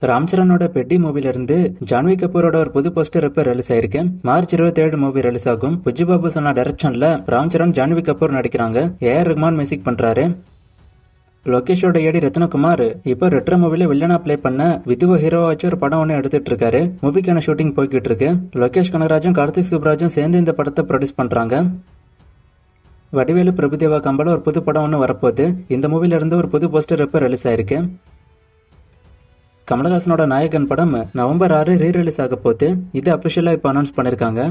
ராம் சரணோட பெட்டி மூவில இருந்து ஜான்வி கபூரோட ஒரு புது போஸ்டர் இப்ப ரிலீஸ் ஆயிருக்கு. மார்ச் 27 மூவி ரிலீஸ் ஆகும். புஜ்ஜி பாபு சொன்ன டைரக்ஷன்ல ராம் சரண் ஜான்வி கபூர் நடிக்கிறாங்க. ஏஆர் ரஹ்மான் மியூசிக் பண்றாரு. லோகேஷோட ஏடி ரத்னகுமார் இப்போ ரெட்ரோ மூவில வில்லனா பிளே பண்ண விதுவ ஹீரோவா வச்சு ஒரு படம் ஒன்று எடுத்துட்டு இருக்காரு. மூவிக்கான ஷூட்டிங் போய்கிட்டு இருக்கு. லோகேஷ் கனகராஜும் கார்த்திக் சுப்ராஜும் சேர்ந்து இந்த படத்தை ப்ரொடியூஸ் பண்றாங்க. வடிவேலு பிரபுதேவா கம்பல ஒரு புது படம் ஒன்று வரப்போகுது. இந்த மூவில இருந்து ஒரு புது போஸ்டர் இப்ப ரிலீஸ் ஆயிருக்கு. கமலஹாசனோட நாயகன் படம் நவம்பர் 6 ரீ-ரிலீஸ் ஆக போகுது. இது அபிஷியலா இப்போ அனௌன்ஸ் பண்ணிருக்காங்க.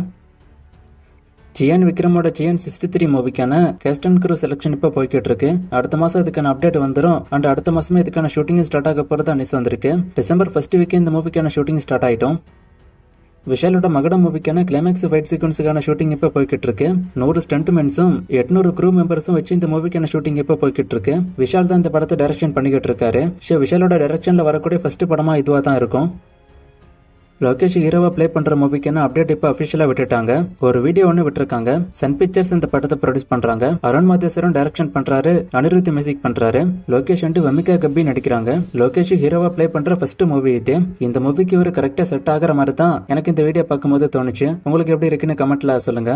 Ziyan விக்ரமோட Ziyan 63 மூவிக்கான caste and crew selection இப்போ போய்கிட்டு இருக்கு. அடுத்த மாசம் இதுக்கான அப்டேட் வந்துடும். அண்ட் அடுத்த மாசமே இதுக்கான ஷூட்டிங் ஸ்டார்ட் ஆக போறதா நியூஸ் வந்திருக்கு. டிசம்பர் 1 வீக் இந்த மூவிக்கான ஷூட்டிங் ஸ்டார்ட் ஆயிட்டோம். விஷாலோட மகடம் மூவிக்கான கிளைமேக்ஸ் ஃபைட் சீக்வன்ஸுக்கான ஷூட்டிங் இப்ப போய்கிட்டு இருக்கு. 100 ஸ்டண்ட்மென்ஸும் 800 க்ரூ மெம்பர்ஸும் வச்சு இந்த மூவிக்கான ஷூட்டிங் இப்ப போய்கிட்டு இருக்கு. விஷால் தான் இந்த படத்தை டைரக்ஷன் பண்ணிக்கிட்டு இருக்காரு. விஷாலோட டைரக்ஷன்ல வரக்கூடிய ஃபர்ஸ்ட் படமா இதுவா தான் இருக்கும். லோகேஷ் ஹீரோவா பிளே பண்ற மூவிக்கான அப்டேட் இப்ப அபிஷியலா விட்டுட்டாங்க. ஒரு வீடியோ ஒன்னு விட்டுருக்காங்க. சன் பிக்சர்ஸ் இந்த படத்தை ப்ரொடியூஸ் பண்றாங்க. அருண் மாதேஸ்வரன் டைரக்ஷன் பண்றாரு. அனிருத் மியூசிக் பண்றாரு. லோகேஷ் அண்ட் வமிகா கப்பி நடிக்கிறாங்க. லோகேஷ் ஹீரோவா பிளே பண்ற ஃபர்ஸ்ட் மூவி இது. இந்த மூவிக்கு ஒரு கரெக்டா செட் ஆகிற மாதிரி தான் எனக்கு இந்த வீடியோ பார்க்கும்போது தோணுச்சு. உங்களுக்கு எப்படி இருக்குன்னு கமெண்ட்ல சொல்லுங்க.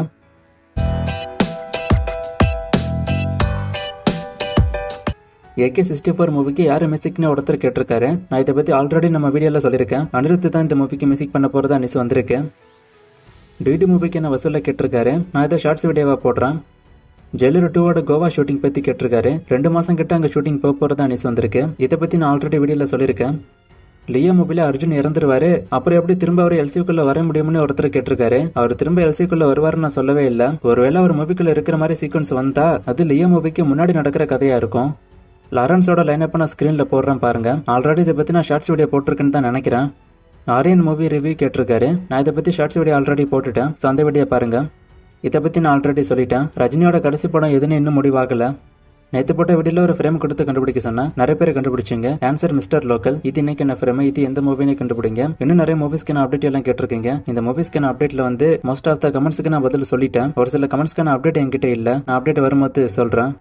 AK-64 மூவிக்கு யாரு மியூசிக்னு ஒருத்தர் கேட்டிருக்காரு. நான் இதை பத்தி ஆல்ரெடி நம்ம வீடியோல சொல்லியிருக்கேன். அனிருத் தான் இந்த மூவிக்கு மியூசிக் பண்ண போறதா நியூஸ் வந்திருக்கு. டிடி மூவிக்கு என்ன வசூல கேட்டிருக்காரு. நான் இதை ஷார்ட்ஸ் வீடியோவா போடுறேன். ஜெயிலர் 2 கோவா ஷூட்டிங் பத்தி கேட்டிருக்காரு. 2 மாசம் கிட்ட அங்க ஷூட்டிங் போறதா நியூஸ் வந்திருக்கு. இதை பத்தி நான் ஆல்ரெடி வீடியோல சொல்லியிருக்கேன். லியோ மூவில அர்ஜுன் இறந்துருவாரு. அப்புறம் எப்படி திரும்ப அவர் எல்சிக்குள்ள வர முடியும்னு ஒருத்தர் கேட்டிருக்காரு. அவர் திரும்ப எல்சிக்குள்ள வருவாரு நான் சொல்லவே இல்லை. ஒருவேளை அவர் மூவிக்குள்ள இருக்கிற மாதிரி சீக்வன்ஸ் வந்தா அது லியோ மூவிக்கு முன்னாடி நடக்கிற கதையா இருக்கும். லாரன்ஸோட லைனப் நான் ஸ்கிரீன்ல போடுறேன் பாருங்க. ஆல்ரெடி இதை பத்தி நான் ஷார்ட்ஸ் வீடியோ போட்டிருக்கேன்னு தான் நினைக்கிறேன். ஆரியன் மூவி ரிவ்யூ கேட்டிருக்காரு. நான் இதை பத்தி ஷார்ட்ஸ் வீடியோ ஆல்ரெடி போட்டுட்டேன். அந்த வீடியோ பாருங்க. இதை பத்தி நான் ஆல்ரெடி சொல்லிட்டேன். ரஜினியோட கடைசி படம் எதுன்னு இன்னும் முடிவாகல. நேற்று போட்ட வீடியோல ஒரு ஃப்ரேம் கொடுத்து கண்டுபிடிக்க சொன்னா நிறைய பேர் கண்டுபிடிச்சிங்க. Answer mister local. இது இன்னைக்கு என்ன ஃப்ரேம், இது எந்த மூவினே கண்டுபிடிங்க. இன்னும் நிறைய மூவிஸ்க்கான அப்டேட் எல்லாம் கேட்டிருக்கீங்க. இந்த மூவிஸ்க்கான அப்டேட்ல வந்து மோஸ்ட் ஆஃப் த கமெண்ட்ஸ்க்கு நான் பதில் சொல்லிட்டேன். ஒரு சில கமெண்ட்ஸ்க்கான அப்டேட் என்கிட்ட இல்ல. நான் அப்டேட் வரும்போது சொல்றேன்.